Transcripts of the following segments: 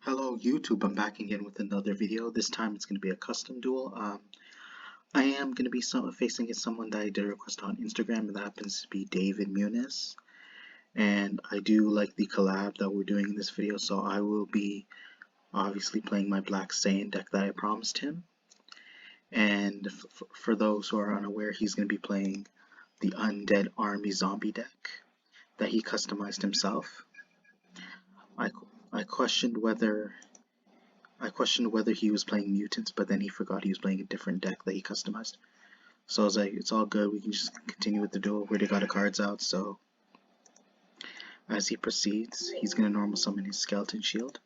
Hello YouTube, I'm back again with another video. This time it's going to be a custom duel. I am going to be facing someone that I did request on Instagram, and that happens to be David Muniz. And I do like the collab that we're doing in this video, so I will be obviously playing my Black Saiyan deck that I promised him. And for those who are unaware, he's going to be playing the Undead Army Zombie deck that he customized himself. I questioned whether he was playing mutants, but then he forgot he was playing a different deck that he customized. So I was like, it's all good, we can just continue with the duel. We already got the cards out, so as he proceeds, he's going to normal summon his Skeleton Shield.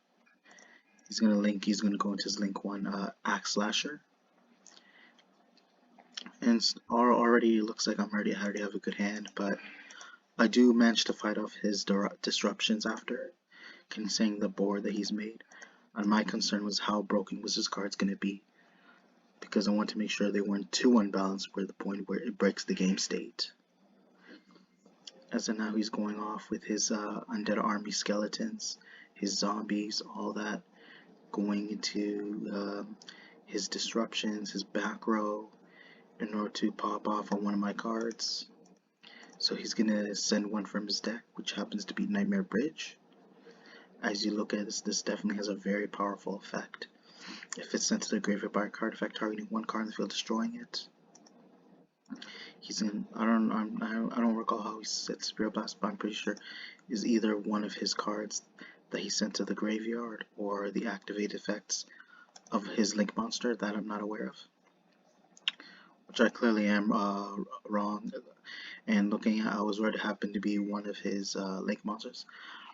He's going to go into his Link 1 Axe Slasher. And already looks like I already have a good hand, but I do manage to fight off his disruptions after, considering the board that he's made. And my concern was how broken was his cards going to be, because I want to make sure they weren't too unbalanced where the point where it breaks the game state. As of now, he's going off with his Undead Army skeletons, his zombies, all that, going into his disruptions, his back row, in order to pop off on one of my cards. So he's going to send one from his deck, which happens to be Nightmare Bridge. As you look at this definitely has a very powerful effect. If it's sent to the graveyard by a card effect targeting one card in the field, destroying it. He's in. I don't recall how he said Spirit Blast, but I'm pretty sure is either one of his cards that he sent to the graveyard or the activate effects of his Link monster that I'm not aware of. Which I clearly am wrong. And looking at, I was right, it happened to be one of his Link monsters.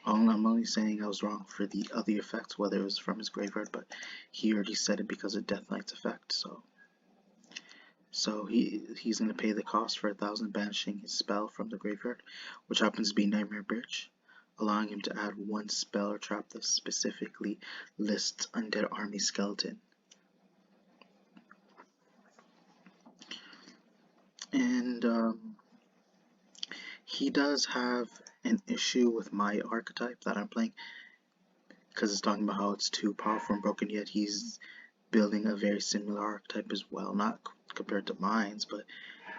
I'm only saying I was wrong for the other effects, whether it was from his graveyard, but he already said it because of Death Knight's effect. So he's going to pay the cost for 1,000 banishing his spell from the graveyard, which happens to be Nightmare Bridge, allowing him to add one spell or trap that specifically lists Undead Army Skeleton. And he does have an issue with my archetype that I'm playing, because it's talking about how it's too powerful and broken, yet he's building a very similar archetype as well, not compared to mine's, but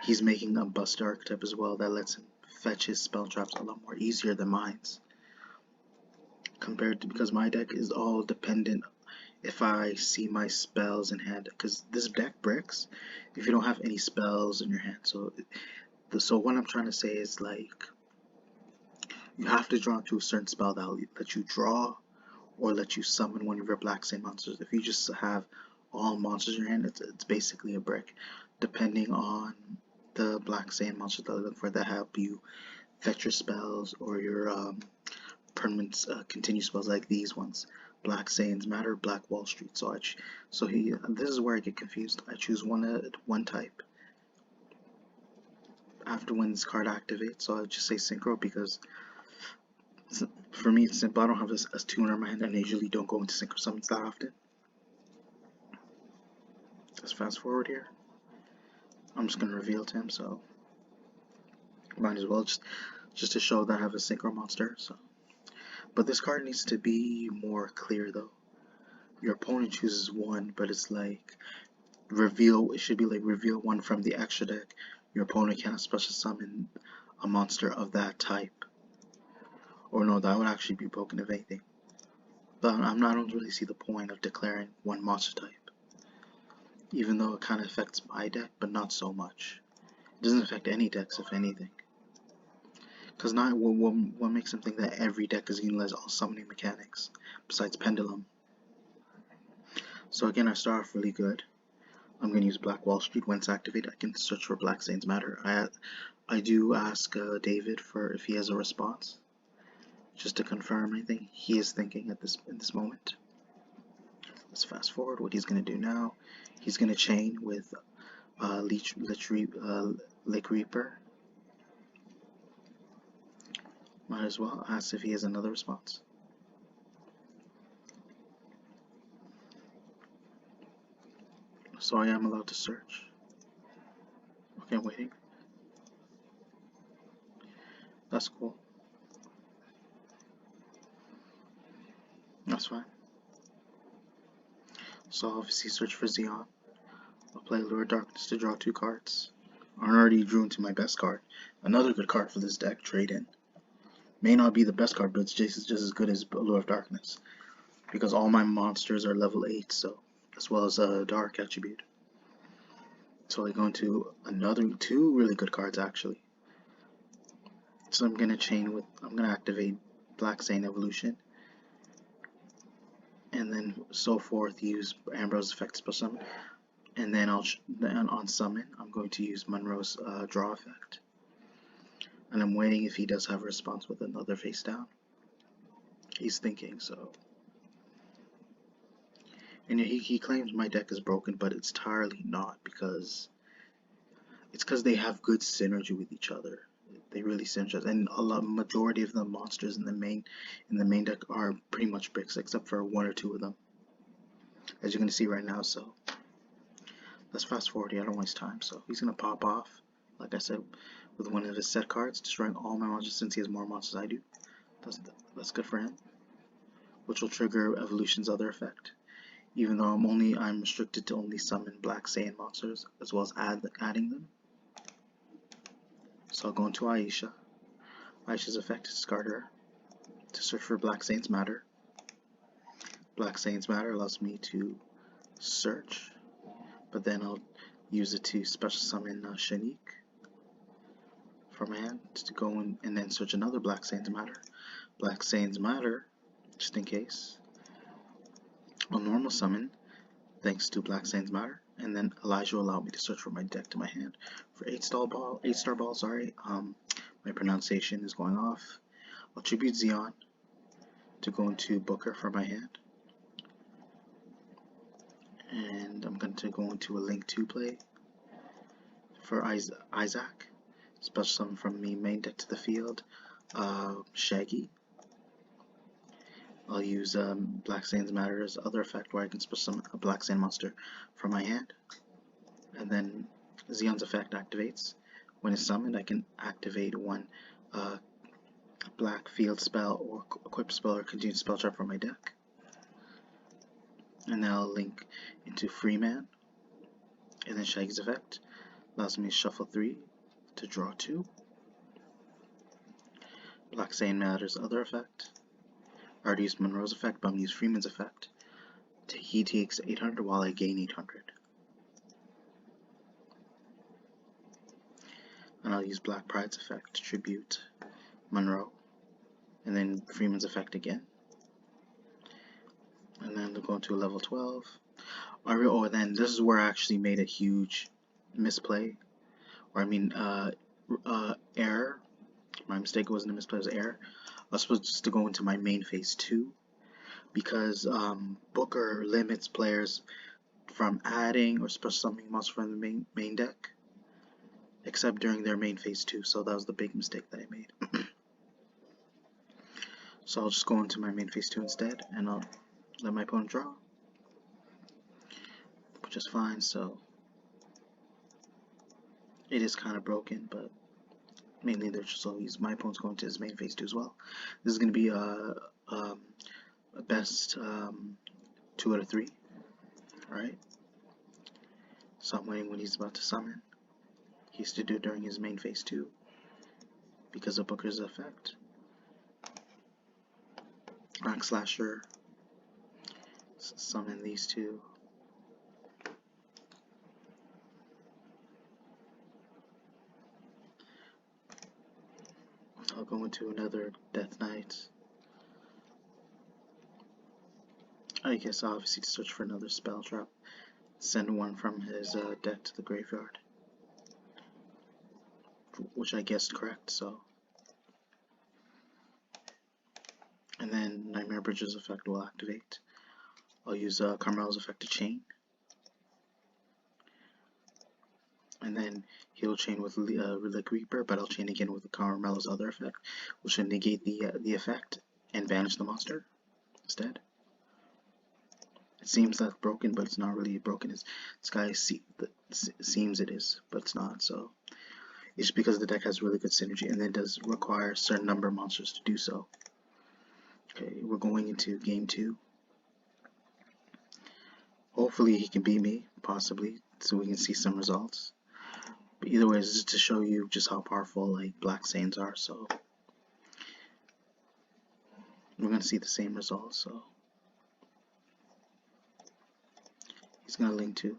he's making a buster archetype as well that lets him fetch his spell traps a lot more easier than mine's, compared to, because my deck is all dependent if I see my spells in hand, because this deck bricks if you don't have any spells in your hand. So what I'm trying to say is, like, you have to draw to a certain spell that will let you draw or let you summon one of your Black Saiyan monsters. If you just have all monsters in your hand, it's basically a brick, depending on the Black Saiyan monsters that I look for that help you fetch your spells or your permanent continue spells, like these ones. Black Saiyans Matter, Black Wall Street. This is where I get confused. I choose one type after when this card activates, so I just say Synchro because for me it's simple. I don't have a tuner in my hand, and I usually don't go into Synchro summons that often. Let's fast forward here. I'm just gonna reveal to him, so might as well just to show that I have a Synchro monster. But this card needs to be more clear though. Your opponent chooses one, but it's like reveal. It should be like reveal one from the extra deck. Your opponent can't special summon a monster of that type. Or no, that would actually be broken if anything. But I don't really see the point of declaring one monster type, even though it kind of affects my deck, but not so much. It doesn't affect any decks, if anything. Because now what makes them think that every deck is utilizing all summoning mechanics besides Pendulum? So again, I start off really good. I'm going to use Black Wall Street. Once activated, I can search for Black Saiyans Matter. I do ask David for if he has a response, just to confirm anything he is thinking at this moment. Let's fast forward. What he's going to do now, he's going to chain with Lake Reaper. Might as well ask if he has another response. So I am allowed to search. Okay, I'm waiting. That's cool. That's fine. So I'll obviously search for Xeon. I'll play Lure Darkness to draw 2 cards. I already drew into my best card. Another good card for this deck, Trade In. May not be the best card, but it's just as good as Lure of Darkness. Because all my monsters are level 8, so as well as a Dark attribute. So I go into another 2 really good cards actually. So I'm gonna activate Black Saint Evolution. And then so forth, use Ambrose effect special summon. And then on summon, I'm going to use Monroe's draw effect. And I'm waiting if he does have a response with another face down. He's thinking, so. And he claims my deck is broken, but it's entirely not, because they have good synergy with each other. They really synergize, and majority of the monsters in the main deck are pretty much bricks, except for 1 or 2 of them, as you're gonna see right now. So let's fast forward here. I don't waste time. So he's gonna pop off, like I said, with one of his set cards, destroying all my monsters since he has more monsters than I do. That's good for him, which will trigger Evolution's other effect. Even though I'm restricted to only summon Black Saiyan monsters, as well as adding them. So I'll go into Aisha. Aisha's effect is discard her to search for Black Saint's Matter. Black Saint's Matter allows me to search, but then I'll use it to special summon Shanique from my hand to go in and then search another Black Saint's Matter. Black Saint's Matter, just in case. I'll normal summon thanks to Black Saint's Matter, and then Elijah will allow me to search for my deck to my hand for 8-star ball. Sorry, my pronunciation is going off. I'll tribute Xeon to go into Booker for my hand, and I'm going to go into a Link 2 play for Isaac. Special summon from me main deck to the field. Shaggy. I'll use Black Saint's Matter's other effect, where I can special summon a Black Saint monster from my hand. And then Xeon's effect activates. When it's summoned, I can activate one black field spell or equip spell or continue spell trap from my deck. And now I'll link into Freeman. And then Shaggy's effect allows me to shuffle 3 to draw 2. Black Saint Matter's other effect. I already used Monroe's effect, but I'm going to use Freeman's effect. He takes 800 while I gain 800. And I'll use Black Pride's effect to tribute Monroe. And then Freeman's effect again. And then we'll go into level 12. Oh, and then this is where I actually made a huge misplay. Or I mean, error. My mistake wasn't a misplay, it was error. I was supposed just to go into my main phase 2, because Booker limits players from adding or special summoning monsters from the main deck, except during their main phase 2. So that was the big mistake that I made. So I'll just go into my main phase 2 instead, and I'll let my opponent draw, which is fine. So it is kind of broken, but mainly they're just always my opponent's going to his main phase 2 as well. This is going to be a best 2 out of 3. Alright. So I'm waiting when he's about to summon. He used to do it during his main phase 2 because of Booker's effect. Rock Slasher. Summon these 2. I'll go into another Death Knight. I guess obviously to search for another spell trap. Send one from his deck to the graveyard, which I guessed correct. So, and then Nightmare Bridge's effect will activate. I'll use Carmelo's effect to chain, and then he'll chain with Relic Reaper, but I'll chain again with Carmelo's other effect, which will negate the effect and banish the monster instead. It seems that's broken, but it's not really broken. This guy seems it is, but it's not. So it's because the deck has really good synergy, and it does require a certain number of monsters to do so. Okay, we're going into game 2. Hopefully he can beat me, possibly, so we can see some results. But either way, it's just to show you just how powerful like Black Saiyans are. So we're gonna see the same results. So he's gonna link to.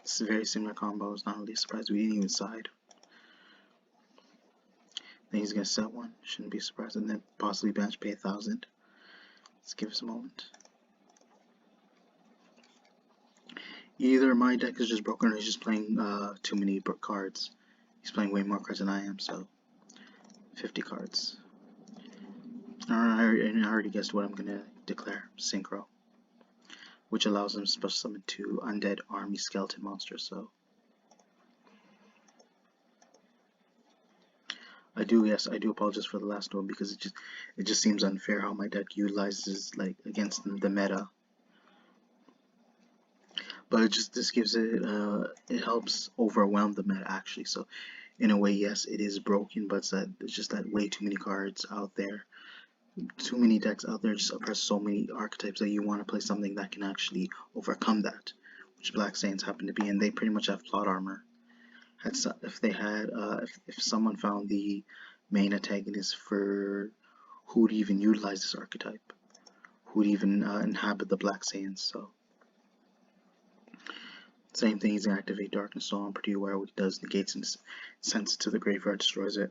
It's a very similar combo. It's not really a surprise. We didn't even side. Then he's gonna set one. Shouldn't be surprised. And then possibly bench pay 1,000. Let's give us a moment. Either my deck is just broken or he's just playing too many cards. He's playing way more cards than I am, so 50 cards. I already guessed what I'm gonna declare. Synchro. Which allows him to special summon 2 Undead Army Skeleton monsters, so I do apologize for the last one because it just seems unfair how my deck utilizes like against the meta. But this gives it helps overwhelm the meta actually. So in a way, yes, it is broken, but it's just that way too many cards out there, too many decks out there, just oppress so many archetypes that you want to play something that can actually overcome that, which Black Saiyans happen to be, and they pretty much have plot armor. If someone found the main antagonist for who would even utilize this archetype, who would even inhabit the Black Saiyans, so. Same thing, he's gonna activate Darkness Soul. I'm pretty aware what he does, negates and sends it to the graveyard, destroys it.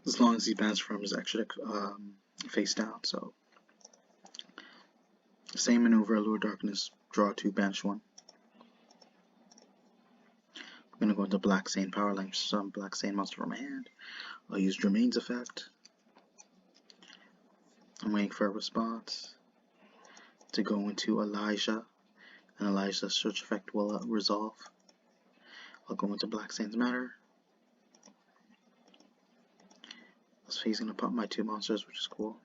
As long as he bans from his extra face down, so. Same maneuver, Allure Darkness, draw 2, banish 1. I'm gonna go into Black Saiyan Power Line, some Black Saiyan monster from my hand. I'll use Jermaine's effect. I'm waiting for a response to go into Elijah, and Elijah's search effect will resolve. I'll go into Black Saiyan's Matter. So he's gonna pop my 2 monsters, which is cool.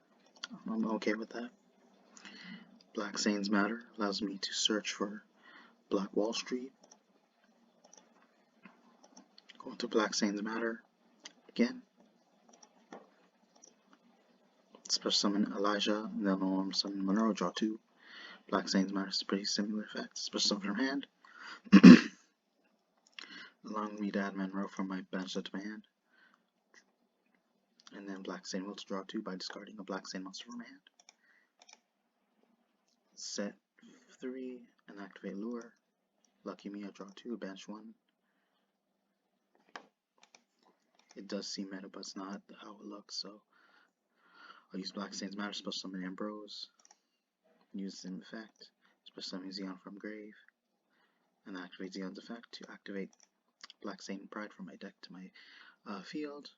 I'm okay with that. Black Saiyans Matter allows me to search for Black Wall Street. Go into Black Saiyans Matter again. Special summon Elijah, and then normal summon Monroe, draw 2. Black Saiyans Matter is a pretty similar effect. Special summon from hand. Allowing me to add Monroe from my bench to my hand. And then Black Saiyan will draw 2 by discarding a Black Saiyan monster from my hand. Set 3 and activate Lure. Lucky me, I draw 2, bench 1. It does seem meta, but it's not how it looks, so I'll use Black Saiyans Matter, special summon Ambrose. Use the same effect. Special summon Xeon from grave. And activate Xeon's effect to activate Black Saiyan Pride from my deck to my field.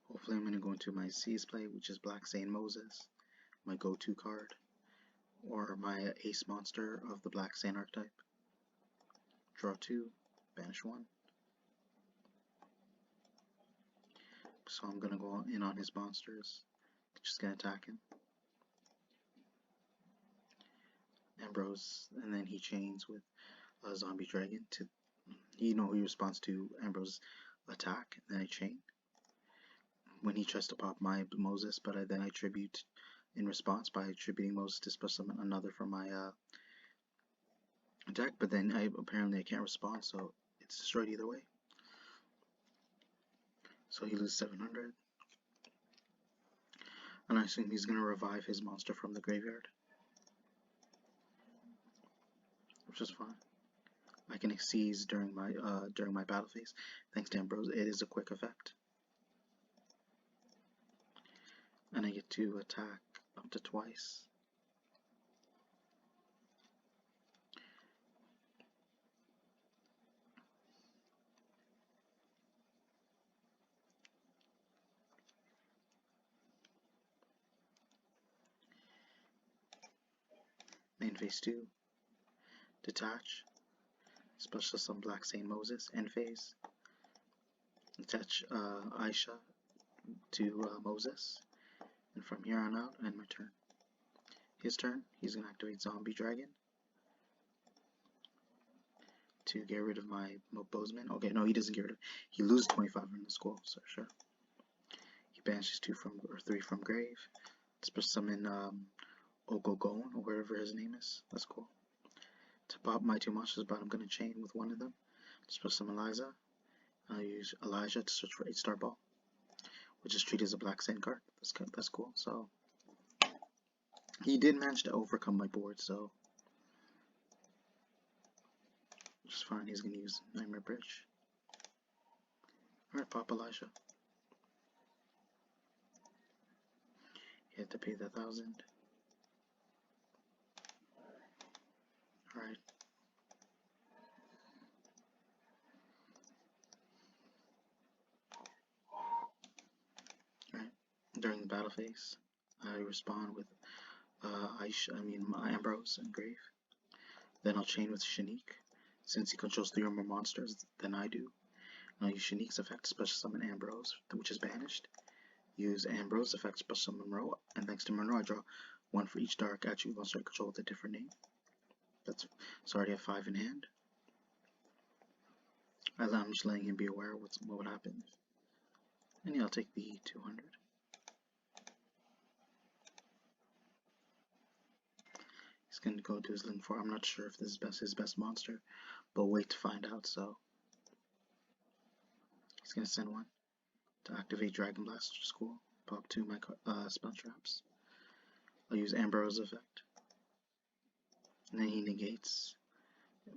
Hopefully I'm going to go into my Seize play, which is Black Saiyan Moses, my go-to card, or my ace monster of the Black Saiyan archetype. Draw 2, banish 1. So I'm going to go in on his monsters, just going to attack him. Ambrose, and then he chains with a zombie dragon to, he responds to Ambrose's attack, and then I chain. When he tries to pop my Moses, but then I tribute in response by attributing Moses to special summon another from my deck, but then apparently I can't respond, so it's destroyed either way. So he loses 700. And I assume he's going to revive his monster from the graveyard, which is fine. I can seize during my battle phase. Thanks to Ambrose, it is a quick effect. And I get to attack up to twice. Main phase 2. Detach. Special summon Black Saiyan Moses. End phase. Attach Aisha to Moses. And from here on out, end my turn. His turn, he's going to activate Zombie Dragon to get rid of my Bozeman. Okay, no, he doesn't get rid of. He loses 25 in the school, so sure. He banishes 3 from grave. Special summon Ogogon, or whatever his name is. That's cool. To pop my 2 monsters, but I'm going to chain with one of them. Just put some Eliza. I'll use Elijah to search for 8-star ball, which is treated as a black sand card. That's good. That's cool. So he did manage to overcome my board, so which is fine. He's going to use Nightmare Bridge. Alright, pop Elijah. He had to pay the 1,000. Alright. Alright. During the battle phase, I respond with Ambrose and Grave. Then I'll chain with Shanique. Since he controls 3 or more monsters than I do, I'll use Shanique's effect to special summon Ambrose, which is banished. Use Ambrose effect to special summon Monroe, and thanks to Monroe, I draw 1 for each dark attribute monster I control with a different name. So I already have 5 in hand. I'm just letting him be aware of what would happen. And yeah, I'll take the 200. He's going to go to his Link 4. I'm not sure if this is his best monster, but wait to find out. So he's going to send 1 to activate Dragon Blast, which is cool. Pop 2 my spell traps. I'll use Ambrose effect. And then he negates,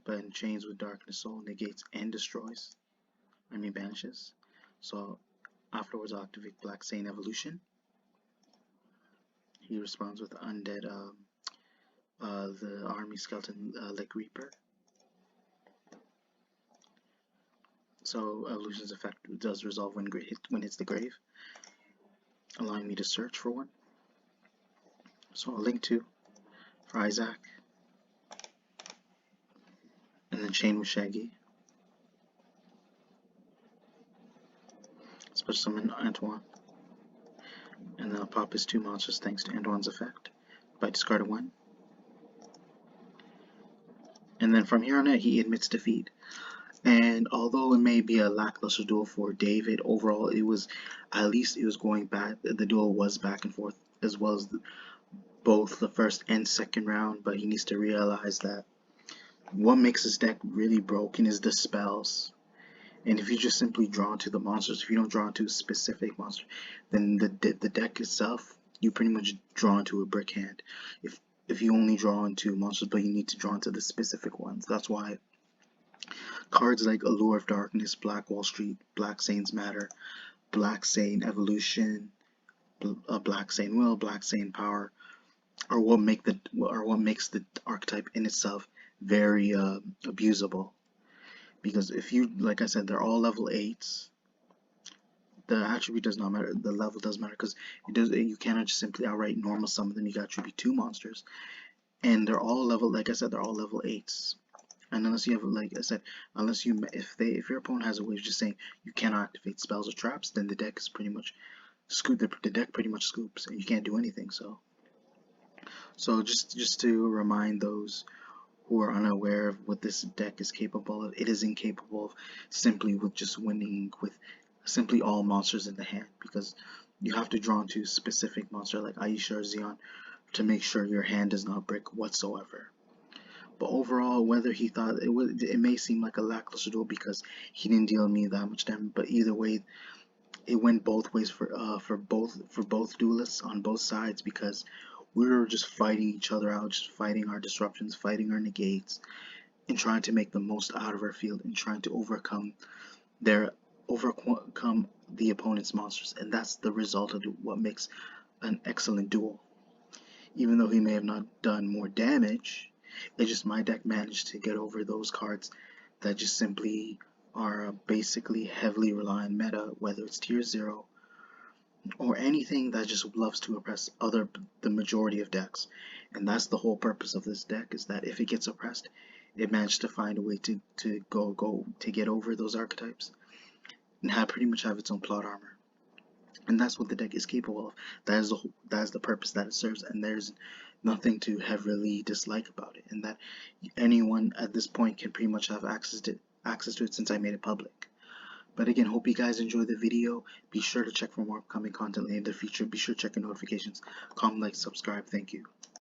but in chains with Darkness Soul, negates and destroys. Banishes. So afterwards I'll activate Black Saint Evolution. He responds with Undead, the Army Skeleton Leg Reaper. So Evolution's effect does resolve when hits the grave, allowing me to search for 1. So I'll link 2 for Isaac, and then chain with Shaggy. Special summon Antoine, and then I'll pop his 2 monsters thanks to Antoine's effect by discarding 1. And then from here on out, he admits defeat. And although it may be a lackluster duel for David, overall it was going back. The duel was back and forth as well as both the first and second round. But he needs to realize that what makes his deck really broken is the spells. And if you just simply draw into the monsters, if you don't draw into a specific monster, then the deck itself, you pretty much draw into a brick hand. If you only draw into monsters, but you need to draw into the specific ones. That's why cards like Allure of Darkness, Black Wall Street, Black Saints Matter, Black Saint Evolution, Black Saint Will, Black Saint Power are what makes the archetype in itself very abusable. Because if you, like I said, they're all level 8s. The attribute does not matter. The level does matter because you cannot just simply outright normal summon them. You got attribute 2 monsters, and they're all level. Like I said, they're all level 8s. And unless you have, like I said, if your opponent has a way of just saying you cannot activate spells or traps, then the deck is pretty much the deck pretty much scoops, and you can't do anything. So just to remind those who are unaware of what this deck is capable of, it is incapable of simply with just winning with simply all monsters in the hand, because you have to draw into a specific monster like Aisha or Xeon to make sure your hand does not break whatsoever. But overall, whether he thought it may seem like a lackluster duel because he didn't deal me that much damage, but either way, it went both ways for both duelists on both sides, because we were just fighting each other out, just fighting our disruptions, fighting our negates, and trying to make the most out of our field and trying to overcome the opponent's monsters. And that's the result of what makes an excellent duel. Even though he may have not done more damage, it's just my deck managed to get over those cards that just simply are basically heavily reliant meta, whether it's tier 0 or anything that just loves to oppress the majority of decks. And that's the whole purpose of this deck, is that if it gets oppressed, it managed to find a way to get over those archetypes and pretty much have its own plot armor. And that's what the deck is capable of. That is the purpose that it serves, and there's nothing to heavily dislike about it, and that anyone at this point can pretty much have access to it since I made it public. But again, hope you guys enjoyed the video. Be sure to check for more upcoming content in the future. Be sure to check your notifications. Comment, like, subscribe. Thank you.